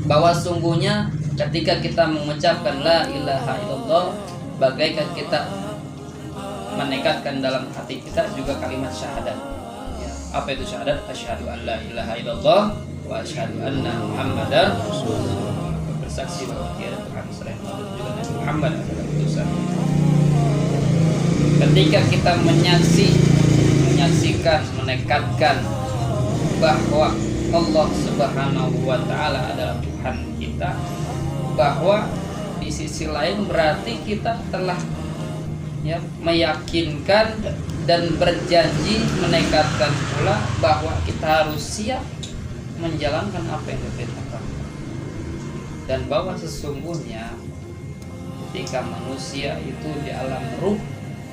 bahwa sungguhnya ketika kita mengucapkan la ilaha illallah, bagaikan kita menekatkan dalam hati kita juga kalimat syahadat. Ya, apa itu syahadat? Asyhadu an la ilaha illallah wa asyhadu anna Muhammadar Rasulullah. Bersaksi bahwa tiada Tuhan selain Allah, juga Nabi Muhammad adalah utusan. Ketika kita menyaksikan, menekatkan bahwa Allah Subhanahu wa taala adalah Tuhan kita, bahwa di sisi lain berarti kita telah meyakinkan dan berjanji menekatkan pula bahwa kita harus siap menjalankan apa yang diperintahkan, dan bahwa sesungguhnya ketika manusia itu di alam ruh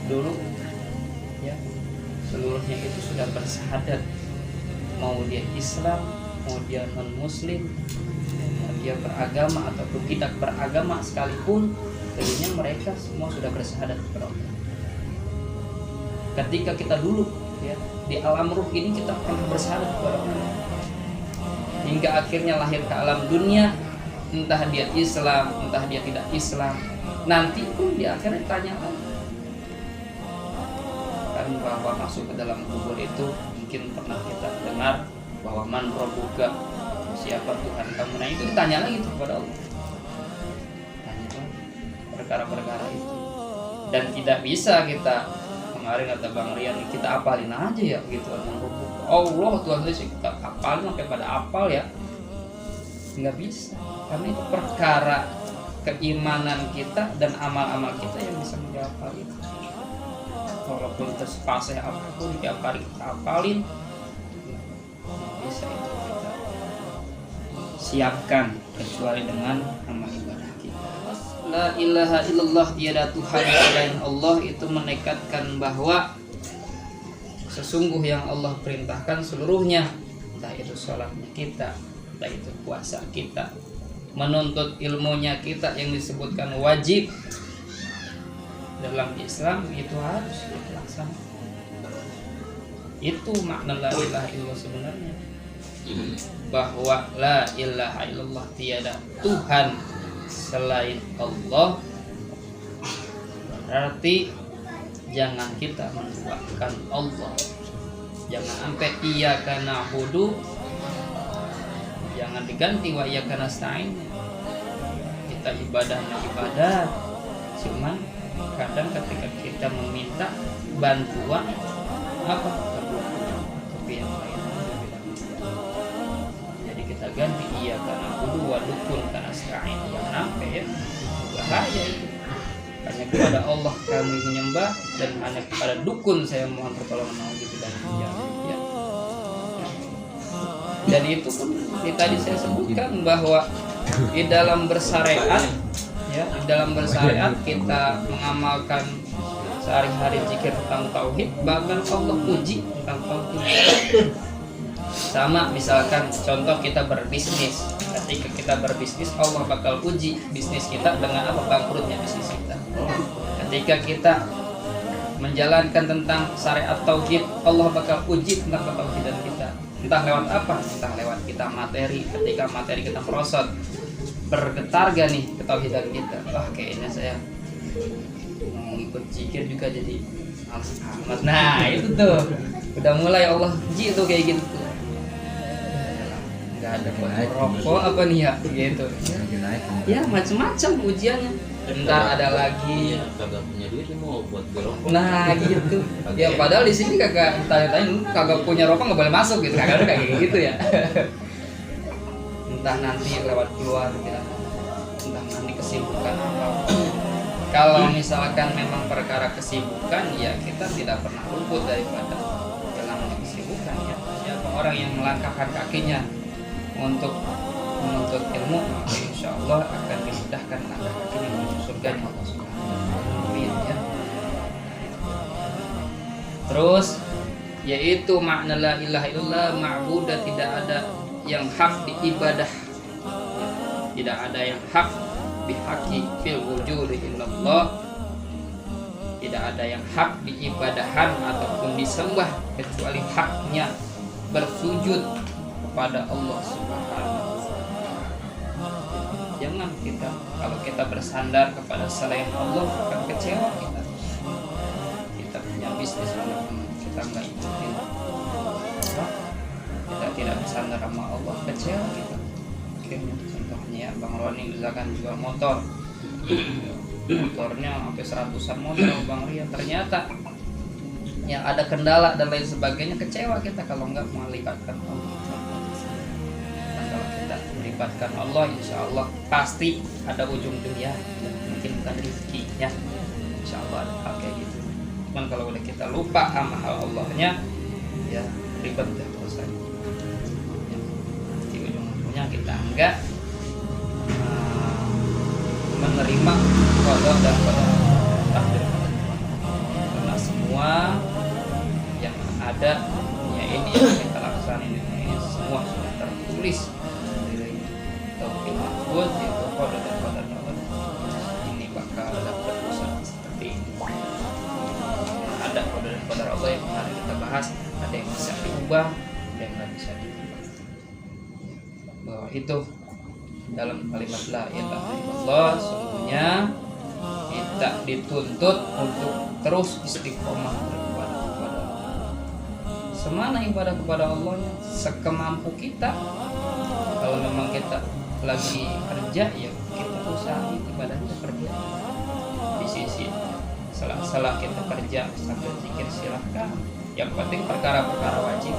dulu seluruhnya itu sudah bersyahadat, mau dia Islam, mau dia non Muslim, mau dia beragama ataupun tidak beragama sekalipun, tentunya mereka semua sudah bersyahadat kepada Allah. Ketika kita dulu di alam ruh ini kita pernah bersyahadat kepada Allah, hingga akhirnya lahir ke alam dunia, entah dia Islam, entah dia tidak Islam, nanti pun dia akhirnya tanya lagi. Kan bahwa masuk ke dalam kubur itu mungkin pernah kita dengar bahwa man rabbuka, siapa Tuhan kamu, nah itu ditanya lagi kepada Allah, tanya lagi perkara-perkara itu. Dan tidak bisa kita, kemarin kata Bang Rian, kita apalin aja ya gitu, Allah Tuhan sih kita apalin sampai pada apal ya, nggak bisa, karena itu perkara keimanan kita dan amal-amal kita yang bisa menjawab hal itu. Walaupun terspasih apapun tiap hari kita apalin, bisa itu kita siapkan kecuali dengan amal ibadah kita. La ilaha illallah, tiada Tuhan selain Allah, itu menekatkan bahwa sesungguh yang Allah perintahkan seluruhnya, entah itu sholatnya kita, entah itu puasa kita, menuntut ilmunya kita yang disebutkan wajib dalam Islam, itu harus dilaksanakan. Itu makna la ilaha illallah sebenarnya, bahwa la ilaha illallah, tiada Tuhan selain Allah, berarti jangan kita menduakan Allah. Jangan sampai iyyaka na'budu, jangan diganti wa iyyaka nasta'in. Kita ibadah, cuman kadang ketika kita meminta bantuan apa tapi yang lain, jadi kita ganti iya karena kudu wadukun karena nasta'in, yang sampai ya bahaya itu. Hanya kepada Allah kami menyembah dan hanya kepada dukun saya mohon pertolongan gitu dan ya. Dan itu pun tadi saya sebutkan bahwa di dalam bersyariat, di dalam bersyariat kita mengamalkan sehari-hari zikir tentang tauhid, bahkan Allah uji tentang tauhid. Sama misalkan contoh kita berbisnis, ketika kita berbisnis Allah bakal uji bisnis kita dengan apa, bangkrutnya bisnis kita. Ketika kita menjalankan tentang syariat tauhid, Allah bakal uji tentang ketauhidan kita. Entah lewat apa, entah lewat kita materi, ketika materi kita merosot, bergetar gak nih ketauhidan kita, wah kayaknya saya mau ikut zikir juga jadi males amat. Nah itu tuh udah mulai Allah uji tuh kayak gitu tuh, nggak ada rokok apa nih ya gitu ya, macam-macam ujiannya. Ntar ada lagi kagak punya duit mau buat rokok. Nah gitu ya, padahal di sini kagak tanya-tanya kagak punya rokok nggak boleh masuk gitu, kagak ada kayak gitu ya. Entah nanti lewat keluarga, entah nanti kesibukan apa. Kalau misalkan memang perkara kesibukan, ya kita tidak pernah luput daripada dalam kesibukan ya. Siapa orang yang melangkahkan kakinya untuk menuntut ilmu, maka insya Allah akan dimudahkan langkah kakinya menuju surganya Allah Subhanahu wa Ta'ala ya. Terus yaitu makna la ilaha illallah, ma'budah, tidak ada yang hak diibadah, tidak ada yang hak bihaqi fil wujudi illallah, tidak ada yang hak diibadahan ataupun disembah kecuali haknya bersujud kepada Allah Subhanahu wa Ta'ala. bagaimana kita kalau kita bersandar kepada selain Allah akan kecewa kita. Kita punya bisnis teman-teman, kita nggak ikutin, kita tidak bersandar sama Allah, kecewa kita. Oke, contohnya Bang Roni misalkan jual motornya sampai 100-an motor Bang Rian, ternyata yang ada kendala dan lain sebagainya, kecewa kita kalau nggak melibatkan Allah. Dan kalau kita melibatkan Allah, insya Allah pasti ada ujung dunia, mungkin bukan rezekinya, insya Allah ada hal kayak gitu. Cuman kalau udah kita lupa sama hal Allahnya, ya ribet deh urusan. Ya, nanti ujung-ujungnya kita enggak menerima qada dan qadar takdir, karena semua yang ada ya ini yang kita laksanain ini semua sudah tertulis dari Lauhul Mahfuz, itu qada dan qadar Allah. Ini bakal dapat urusan seperti ini. Ada qada dan qadar Allah yang kemarin kita bahas, ada yang bisa diubah, ada yang nggak bisa diubah. Bahwa itu dalam kalimat la ilaha illallah, sungguhnya kita dituntut untuk terus istiqomah beribadah kepada Allah. Semana ibadah kepada Allah sekemampu kita. Kalau memang kita lagi kerja, ya kita usahain ibadahnya kerja. Di sisi salah kita kerja sambil zikir silahkan. Yang penting perkara-perkara wajib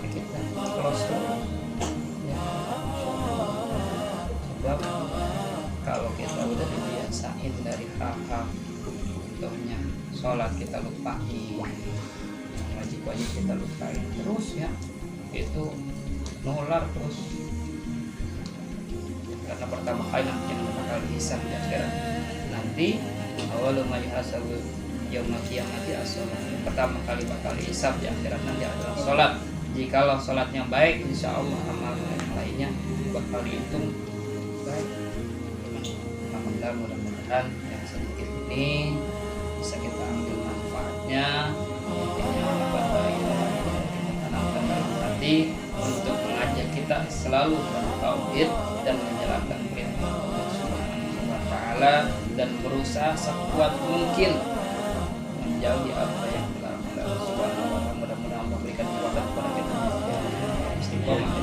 kita close dulu. Sebab kalau kita udah dibiasain dari hal-hal, contohnya sholat kita lupain, wajib-wajib kita lupain terus, ya itu nular terus. Karena pertama kali nanti yang bakal hisab di akhirat, nanti awal ma yuhasabu yaumul qiyamati as-shalah, pertama kali bakal hisab di akhirat nanti adalah sholat. Jikalau sholatnya baik, insya Allah amal yang lainnya bakal dihitung baik. Mudah-mudahan yang sedikit ini bisa kita ambil manfaatnya, intinya kita tanamkan dalam hati untuk mengajak kita selalu bertauhid dan menjalankan perintah Allah Subhanahu wa Ta'ala, dan berusaha sekuat mungkin menjauhi apa yang dilarang oleh Allah Subhanahu wa Ta'ala. Mudah-mudahan Allah berikan kekuatan kepada kita istiqomah